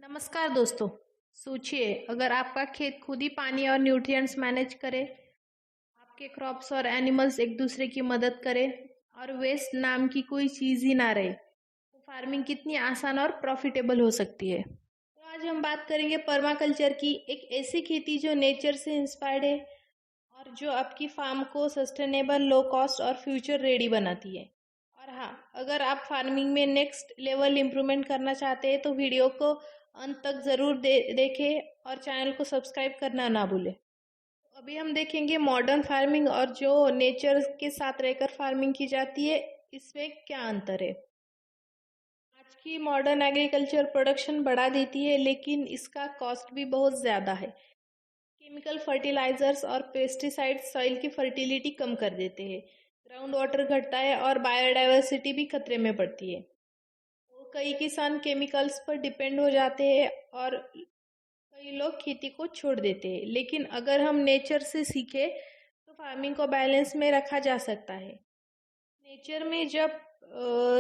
नमस्कार दोस्तों। सोचिए, अगर आपका खेत खुद ही पानी और न्यूट्रिएंट्स मैनेज करे, आपके क्रॉप्स और एनिमल्स एक दूसरे की मदद करें और वेस्ट नाम की कोई चीज़ ही ना रहे, तो फार्मिंग कितनी आसान और प्रॉफिटेबल हो सकती है। तो आज हम बात करेंगे पर्माकल्चर की, एक ऐसी खेती जो नेचर से इंस्पायर्ड है और जो आपकी फार्म को सस्टेनेबल, लो कॉस्ट और फ्यूचर रेडी बनाती है। और हाँ, अगर आप फार्मिंग में नेक्स्ट लेवल इम्प्रूवमेंट करना चाहते हैं तो वीडियो को अंत तक ज़रूर देखें और चैनल को सब्सक्राइब करना ना भूलें। तो अभी हम देखेंगे मॉडर्न फार्मिंग और जो नेचर के साथ रहकर फार्मिंग की जाती है, इसमें क्या अंतर है। आज की मॉडर्न एग्रीकल्चर प्रोडक्शन बढ़ा देती है, लेकिन इसका कॉस्ट भी बहुत ज़्यादा है। केमिकल फर्टिलाइजर्स और पेस्टिसाइड्स सॉइल की फर्टिलिटी कम कर देते हैं, ग्राउंड वाटर घटता है और बायोडाइवर्सिटी भी खतरे में पड़ती है। तो कई किसान केमिकल्स पर डिपेंड हो जाते हैं और कई लोग खेती को छोड़ देते हैं। लेकिन अगर हम नेचर से सीखे तो फार्मिंग को बैलेंस में रखा जा सकता है। नेचर में जब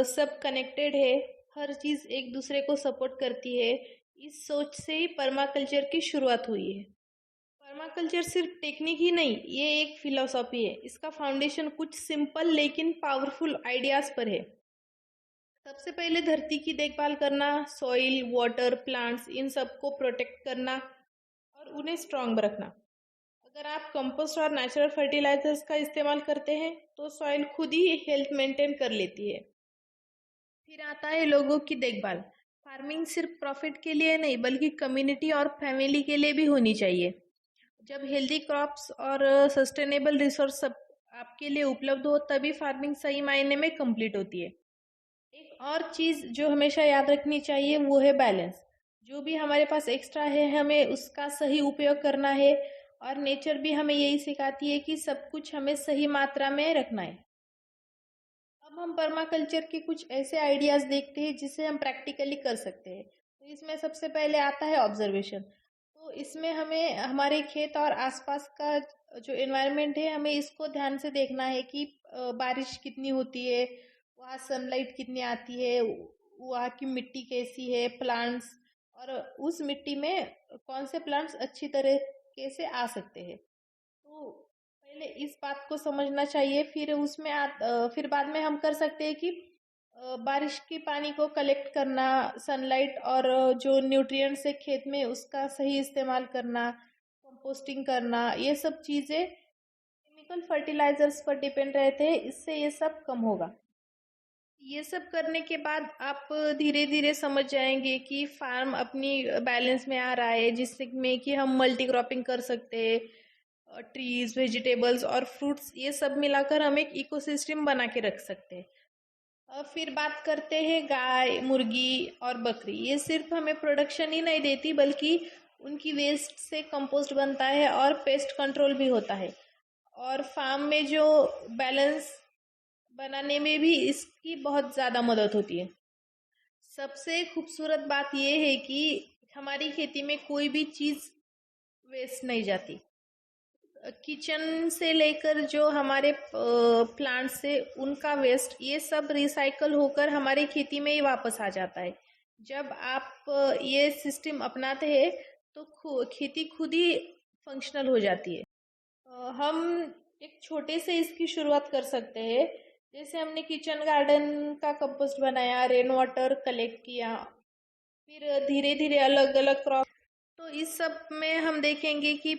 सब कनेक्टेड है, हर चीज़ एक दूसरे को सपोर्ट करती है, इस सोच से ही पर्माकल्चर की शुरुआत हुई है। पर्माकल्चर सिर्फ टेक्निक ही नहीं, ये एक फिलॉसफी है। इसका फाउंडेशन कुछ सिंपल लेकिन पावरफुल आइडियाज पर है। सबसे पहले धरती की देखभाल करना, सॉइल, वाटर, प्लांट्स, इन सबको प्रोटेक्ट करना और उन्हें स्ट्रांग रखना। अगर आप कंपोस्ट और नेचुरल फर्टिलाइजर्स का इस्तेमाल करते हैं तो सॉइल खुद ही हेल्थ मेंटेन कर लेती है। फिर आता है लोगों की देखभाल। फार्मिंग सिर्फ प्रॉफिट के लिए नहीं बल्कि कम्युनिटी और फैमिली के लिए भी होनी चाहिए। जब हेल्दी क्रॉप्स और सस्टेनेबल रिसोर्स सब आपके लिए उपलब्ध हो, तभी फार्मिंग सही मायने में कंप्लीट होती है। एक और चीज़ जो हमेशा याद रखनी चाहिए वो है बैलेंस। जो भी हमारे पास एक्स्ट्रा है, हमें उसका सही उपयोग करना है और नेचर भी हमें यही सिखाती है कि सब कुछ हमें सही मात्रा में रखना है। अब हम पर्माकल्चर के कुछ ऐसे आइडियाज देखते हैं जिसे हम प्रैक्टिकली कर सकते हैं। तो इसमें सबसे पहले आता है ऑब्जर्वेशन। तो इसमें हमें हमारे खेत और आसपास का जो एनवायरनमेंट है, हमें इसको ध्यान से देखना है कि बारिश कितनी होती है, वहाँ सनलाइट कितनी आती है, वहाँ की मिट्टी कैसी है, प्लांट्स, और उस मिट्टी में कौन से प्लांट्स अच्छी तरीके से आ सकते हैं। तो पहले इस बात को समझना चाहिए, फिर फिर बाद में हम कर सकते हैं कि बारिश के पानी को कलेक्ट करना, सनलाइट और जो न्यूट्रिएंट्स है खेत में उसका सही इस्तेमाल करना, कंपोस्टिंग करना, ये सब चीज़ें केमिकल फर्टिलाइजर्स पर डिपेंड रहते हैं, इससे ये सब कम होगा। ये सब करने के बाद आप धीरे धीरे समझ जाएंगे कि फार्म अपनी बैलेंस में आ रहा है, जिसमें कि हम मल्टी क्रॉपिंग कर सकते हैं, ट्रीज, वेजिटेबल्स और फ्रूट्स, ये सब मिलाकर हम एक इकोसिस्टम बना के रख सकते हैं। फिर बात करते हैं गाय, मुर्गी और बकरी। ये सिर्फ हमें प्रोडक्शन ही नहीं देती बल्कि उनकी वेस्ट से कंपोस्ट बनता है और पेस्ट कंट्रोल भी होता है। और फार्म में जो बैलेंस बनाने में भी इसकी बहुत ज़्यादा मदद होती है। सबसे खूबसूरत बात यह है कि हमारी खेती में कोई भी चीज़ वेस्ट नहीं जाती। किचन से लेकर जो हमारे प्लांट से उनका वेस्ट, ये सब रिसाइकल होकर हमारी खेती में ही वापस आ जाता है। जब आप ये सिस्टम अपनाते हैं तो खेती खुद ही फंक्शनल हो जाती है। हम एक छोटे से इसकी शुरुआत कर सकते हैं। जैसे हमने किचन गार्डन का कंपोस्ट बनाया, रेन वाटर कलेक्ट किया, फिर धीरे धीरे अलग अलग क्रॉप। तो इस सब में हम देखेंगे कि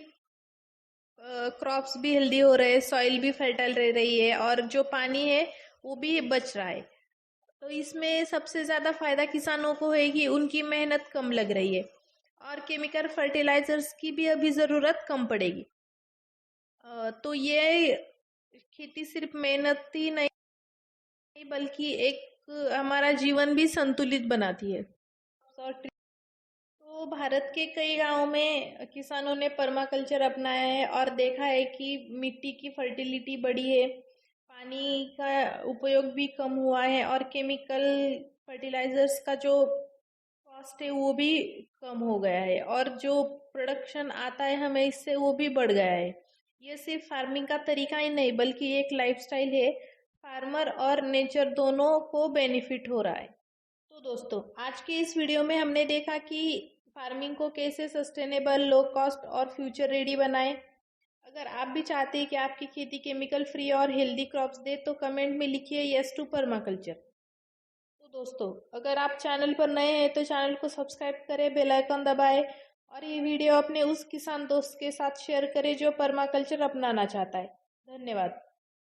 क्रॉप्स भी हेल्दी हो रहे हैं, सॉइल भी फर्टाइल रह रही है और जो पानी है वो भी बच रहा है। तो इसमें सबसे ज़्यादा फायदा किसानों को है कि उनकी मेहनत कम लग रही है और केमिकल फर्टिलाइजर्स की भी अभी ज़रूरत कम पड़ेगी। तो ये खेती सिर्फ मेहनत ही नहीं बल्कि एक हमारा जीवन भी संतुलित बनाती है। तो भारत के कई गांवों में किसानों ने पर्माकल्चर अपनाया है और देखा है कि मिट्टी की फर्टिलिटी बढ़ी है, पानी का उपयोग भी कम हुआ है और केमिकल फर्टिलाइजर्स का जो कॉस्ट है वो भी कम हो गया है और जो प्रोडक्शन आता है हमें इससे वो भी बढ़ गया है। ये सिर्फ फार्मिंग का तरीका ही नहीं बल्कि एक लाइफस्टाइल है। फार्मर और नेचर दोनों को बेनिफिट हो रहा है। तो दोस्तों, आज के इस वीडियो में हमने देखा कि फार्मिंग को कैसे सस्टेनेबल, लो कॉस्ट और फ्यूचर रेडी बनाएं। अगर आप भी चाहते हैं कि आपकी खेती केमिकल फ्री और हेल्दी क्रॉप्स दे तो कमेंट में लिखिए यस टू पर्माकल्चर। तो दोस्तों, अगर आप चैनल पर नए हैं तो चैनल को सब्सक्राइब करें, बेल आइकन दबाएं और ये वीडियो अपने उस किसान दोस्त के साथ शेयर करें जो पर्माकल्चर अपनाना चाहता है। धन्यवाद।